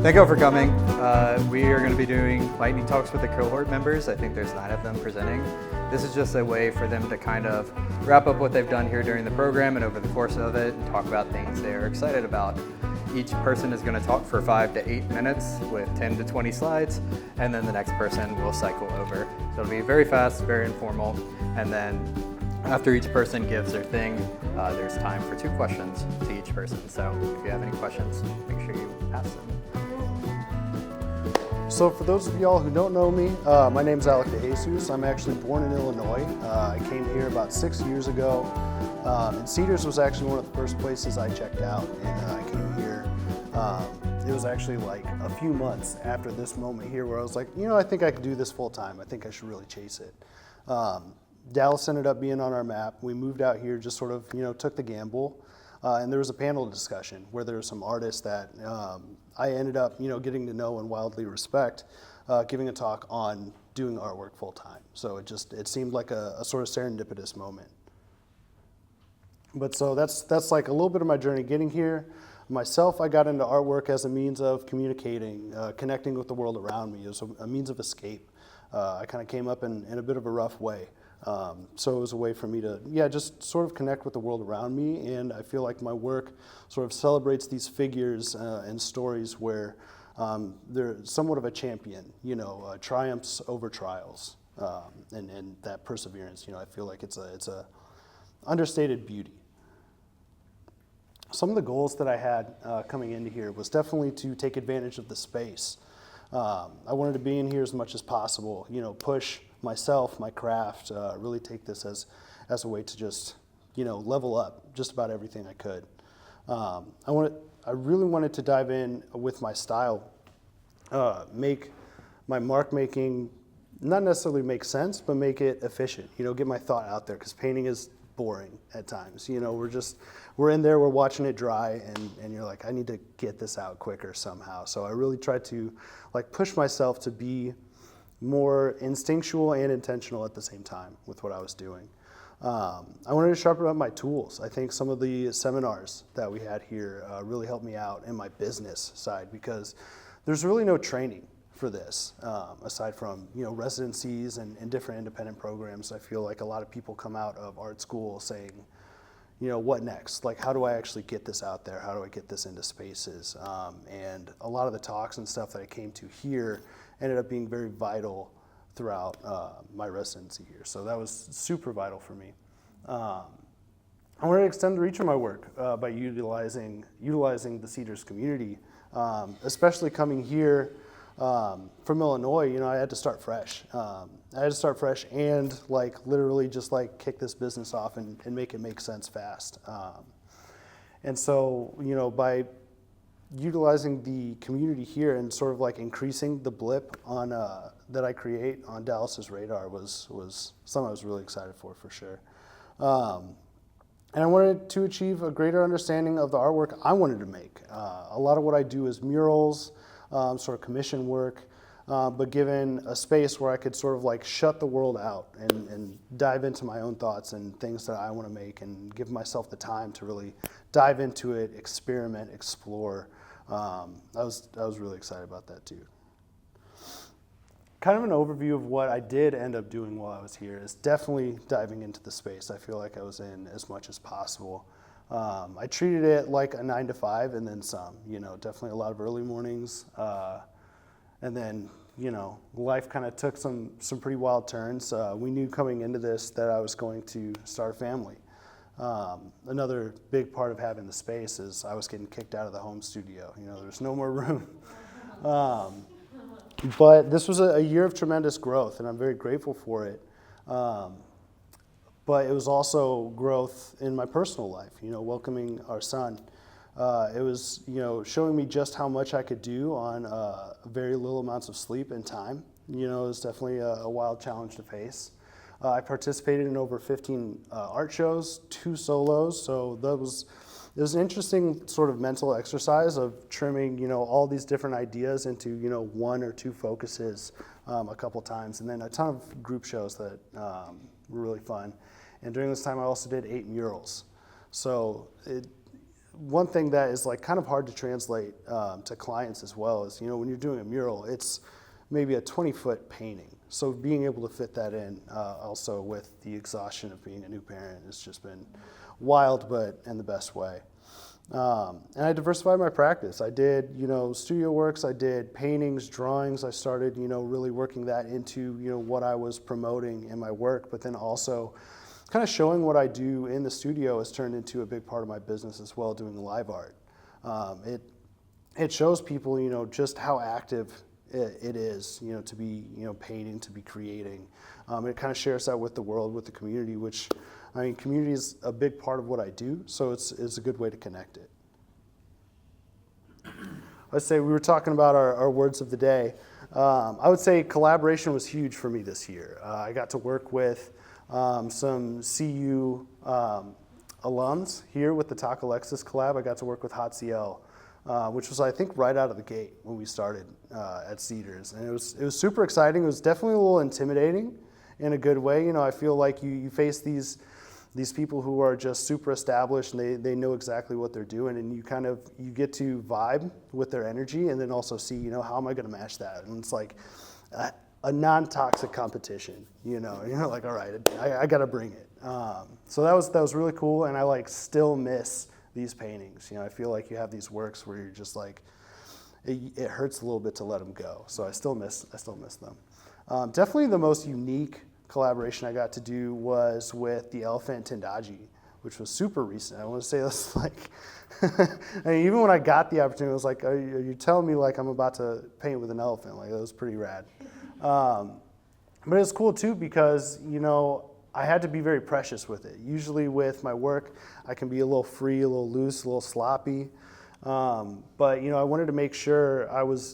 Thank you all for coming. We are going to be doing lightning talks with the cohort members. I think there's 9 of them presenting. This is just a way for them to kind of wrap up what they've done here during the program and over the course of it and talk about things they're excited about. Each person is going to talk for 5 to 8 minutes with 10 to 20 slides, and then the next person will cycle over. So it'll be very fast, very informal, and then after each person gives their thing, there's time for 2 questions to each person. So if you have any questions, make sure you ask them. So for those of y'all who don't know me, my name's Alec DeJesus. I'm actually born in Illinois. I came here about 6 years ago. And Cedars was actually one of the first places I checked out, and I came here. It was actually like a few months after this moment here where I was like, you know, I think I could do this full time. I think I should really chase it. Dallas ended up being on our map. We moved out here, just sort of, you know, took the gamble. And there was a panel discussion where there were some artists that I ended up, you know, getting to know and wildly respect, giving a talk on doing artwork full time. So it seemed like a sort of serendipitous moment. But so that's like a little bit of my journey getting here. Myself, I got into artwork as a means of communicating, connecting with the world around me. It was a means of escape. I kind of came up in a bit of a rough way. So it was a way for me to, just sort of connect with the world around me, and I feel like my work sort of celebrates these figures and stories where they're somewhat of a champion, you know, triumphs over trials, and that perseverance. You know, I feel like it's a understated beauty. Some of the goals that I had coming into here was definitely to take advantage of the space. I wanted to be in here as much as possible, you know, push myself, my craft, really take this as a way to just, you know, level up just about everything I could. I really wanted to dive in with my style, make my mark making, not necessarily make sense, but make it efficient, you know, get my thought out there, because painting is boring at times. You know, we're in there, we're watching it dry, and you're like, I need to get this out quicker somehow. So I really tried to like push myself to be more instinctual and intentional at the same time with what I was doing. I wanted to sharpen up my tools. I think some of the seminars that we had here really helped me out in my business side, because there's really no training for this, aside from, you know, residencies and different independent programs. I feel like a lot of people come out of art school saying, you know, what next? Like, how do I actually get this out there? How do I get this into spaces? And a lot of the talks and stuff that I came to here ended up being very vital throughout my residency here. So that was super vital for me. I wanted to extend the reach of my work by utilizing the Cedars community, especially coming here from Illinois. You know, I had to start fresh. And like literally just like kick this business off and make it make sense fast. And so, you know, by utilizing the community here and sort of like increasing the blip on that I create on Dallas's radar was something I was really excited for sure. And I wanted to achieve a greater understanding of the artwork I wanted to make. A lot of what I do is murals, sort of commission work, but given a space where I could sort of like shut the world out and dive into my own thoughts and things that I want to make, and give myself the time to really dive into it, experiment, explore. I was really excited about that too. Kind of an overview of what I did end up doing while I was here is definitely diving into the space I feel like I was in as much as possible. I treated it like a 9 to 5 and then some, you know, definitely a lot of early mornings. And then, you know, life kind of took some pretty wild turns. We knew coming into this that I was going to start a family. Another big part of having the space is I was getting kicked out of the home studio. You know, there's no more room. But this was a year of tremendous growth, and I'm very grateful for it. But it was also growth in my personal life, you know, welcoming our son. It was, you know, showing me just how much I could do on very little amounts of sleep and time. You know, it was definitely a wild challenge to face. I participated in over 15 art shows, 2 solos, so it was an interesting sort of mental exercise of trimming, you know, all these different ideas into, you know, 1 or 2 focuses a couple times, and then a ton of group shows that were really fun. And during this time, I also did 8 murals. So one thing that is like kind of hard to translate to clients as well is, you know, when you're doing a mural, it's maybe a 20-foot painting. So being able to fit that in also with the exhaustion of being a new parent has just been wild, but in the best way. And I diversified my practice. I did, you know, studio works, I did paintings, drawings. I started, you know, really working that into, you know, what I was promoting in my work, but then also kind of showing what I do in the studio has turned into a big part of my business as well, doing live art. It shows people, you know, just how active it is, you know, to be, you know, painting, to be creating. It kind of shares that with the world, with the community, which, I mean, community is a big part of what I do, so it's a good way to connect it. I'd say we were talking about our words of the day. I would say collaboration was huge for me this year. I got to work with some CU alums here with the Talk Alexis collab. I got to work with Hot CL, which was, I think, right out of the gate when we started at Cedars. And it was super exciting. It was definitely a little intimidating in a good way. You know, I feel like you face these people who are just super established and they know exactly what they're doing, and you get to vibe with their energy and then also see, you know, how am I going to match that? And it's like a non-toxic competition, you know, and you're like, all right, I got to bring it. So that was really cool, and I like still miss these paintings. You know, I feel like you have these works where you're just like, it hurts a little bit to let them go. So I still miss them. Definitely the most unique collaboration I got to do was with the elephant Tendaji, which was super recent. I want to say that's like, I mean, even when I got the opportunity, I was like, are you telling me like I'm about to paint with an elephant? Like, that was pretty rad. But it's cool too because, you know, I had to be very precious with it. Usually with my work, I can be a little free, a little loose, a little sloppy. But, you know, I wanted to make sure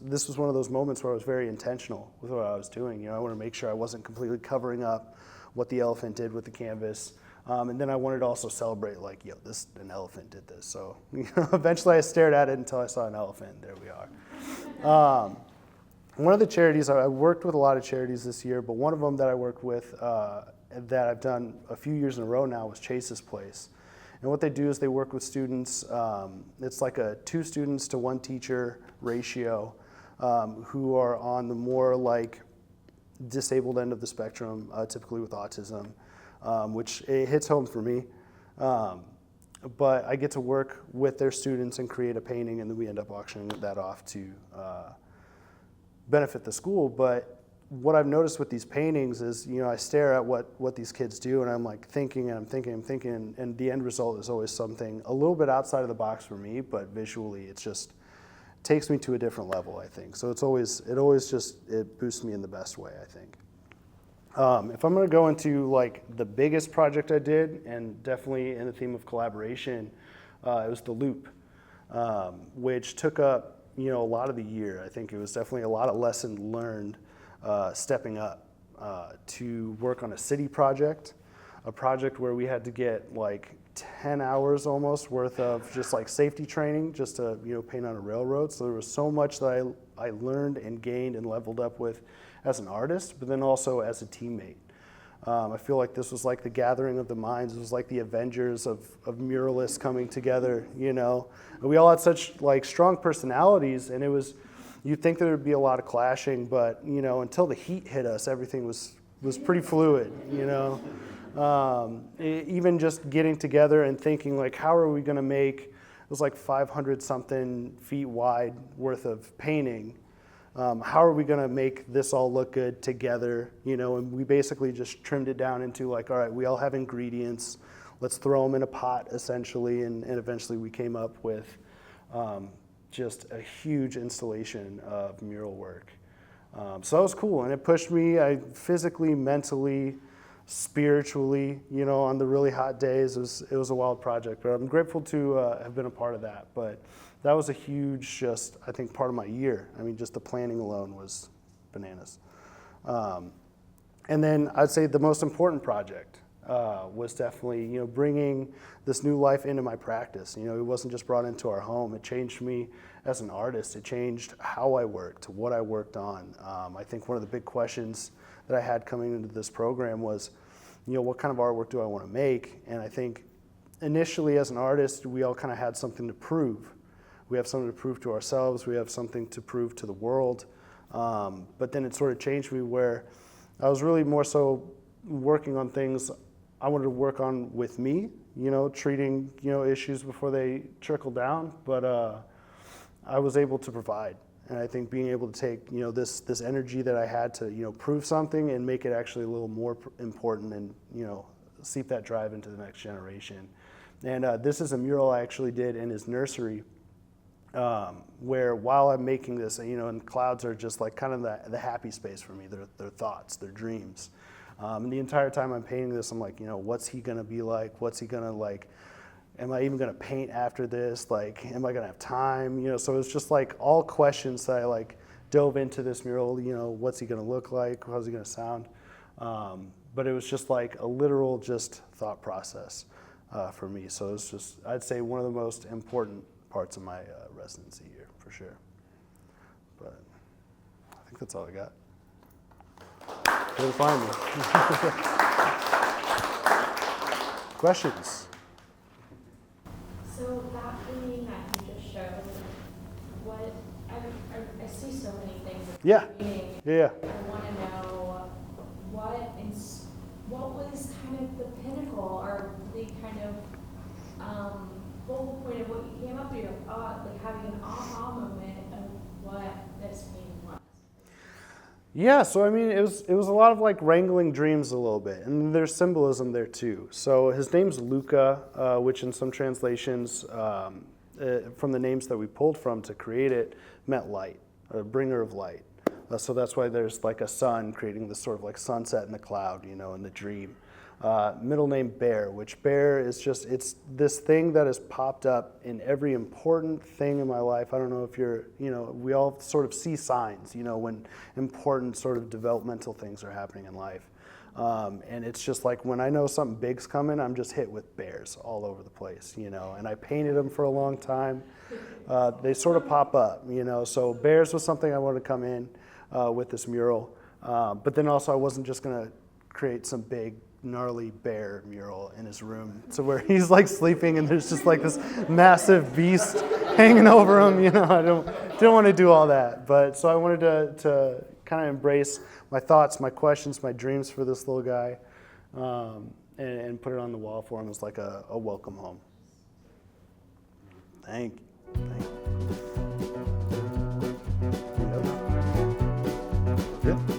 this was one of those moments where I was very intentional with what I was doing. You know, I wanted to make sure I wasn't completely covering up what the elephant did with the canvas. And then I wanted to also celebrate, like, yo, an elephant did this. So, you know, eventually I stared at it until I saw an elephant, and there we are. One of the charities, I worked with a lot of charities this year, but one of them that I worked with that I've done a few years in a row now was Chase's Place. And what they do is they work with students, it's like a 2 students to 1 teacher ratio, who are on the more like disabled end of the spectrum, typically with autism, which it hits home for me. But I get to work with their students and create a painting, and then we end up auctioning that off to benefit the school. But what I've noticed with these paintings is, you know, I stare at what these kids do, and I'm like thinking, and I'm thinking, and the end result is always something a little bit outside of the box for me, but visually it just takes me to a different level, I think. So it boosts me in the best way, I think. If I'm gonna go into like the biggest project I did, and definitely in the theme of collaboration, it was the Loop, which took up, you know, a lot of the year. I think it was definitely a lot of lesson learned stepping up to work on a city project, a project where we had to get like 10 hours almost worth of just like safety training just to, you know, paint on a railroad. So there was so much that I learned and gained and leveled up with as an artist, but then also as a teammate. I feel like this was like the gathering of the minds. It was like the Avengers of muralists coming together, you know. And we all had such like strong personalities, and it was, you'd think there would be a lot of clashing, but, you know, until the heat hit us, everything was pretty fluid, you know. Even just getting together and thinking, like, how are we going to make, it was like 500 something feet wide worth of painting. How are we going to make this all look good together, you know? And we basically just trimmed it down into like, all right, we all have ingredients. Let's throw them in a pot, essentially, and eventually we came up with just a huge installation of mural work. So that was cool, and it pushed me physically, mentally, spiritually, you know, on the really hot days. It was a wild project, but I'm grateful to have been a part of that. But that was a huge, just, I think, part of my year. I mean, just the planning alone was bananas. And then I'd say the most important project was definitely, you know, bringing this new life into my practice. You know, it wasn't just brought into our home. It changed me as an artist. It changed how I worked, what I worked on. I think one of the big questions that I had coming into this program was, you know, what kind of artwork do I want to make? And I think initially as an artist, we all kind of had something to prove. We have something to prove to ourselves. We have something to prove to the world. But then it sort of changed me where I was really more so working on things I wanted to work on with me, treating, issues before they trickle down. But I was able to provide. And I think being able to take, this energy that I had to, prove something and make it actually a little more important and, seep that drive into the next generation. And this is a mural I actually did in his nursery, where while I'm making this, and clouds are just like kind of the happy space for me, their thoughts, their dreams. And the entire time I'm painting this, I'm like, what's he gonna be like? What's he gonna like? Am I even gonna paint after this? Like, am I gonna have time? So it's just like all questions that I like dove into this mural. What's he gonna look like? How's he gonna sound? But it was just like a literal just thought process for me. So it's just, I'd say, one of the most important parts of my residency here, for sure. But I think that's all I got. Where to find me? Questions? So that painting that you just showed, what I see so many things. Yeah. Painting. Yeah. I want to know what was kind of the pinnacle or the kind of focal point of what you came up to, like having an aha moment of what this painting was. Yeah, so I mean, it was a lot of like wrangling dreams a little bit, and there's symbolism there too. So his name's Luca, which in some translations, from the names that we pulled from to create it, meant light, a bringer of light. So that's why there's like a sun creating this sort of like sunset in the cloud, in the dream. Middle name Bear, which Bear is just, it's this thing that has popped up in every important thing in my life. I don't know if you're, we all sort of see signs, when important sort of developmental things are happening in life. And it's just like when I know something big's coming, I'm just hit with bears all over the place, and I painted them for a long time. They sort of pop up, so bears was something I wanted to come in with this mural. But then also I wasn't just gonna create some big gnarly bear mural in his room to where he's like sleeping and there's just like this massive beast hanging over him. I didn't want to do all that, but so I wanted to kind of embrace my thoughts, my questions, my dreams for this little guy, and put it on the wall for him as like a welcome home. Thank you. Yep. Good.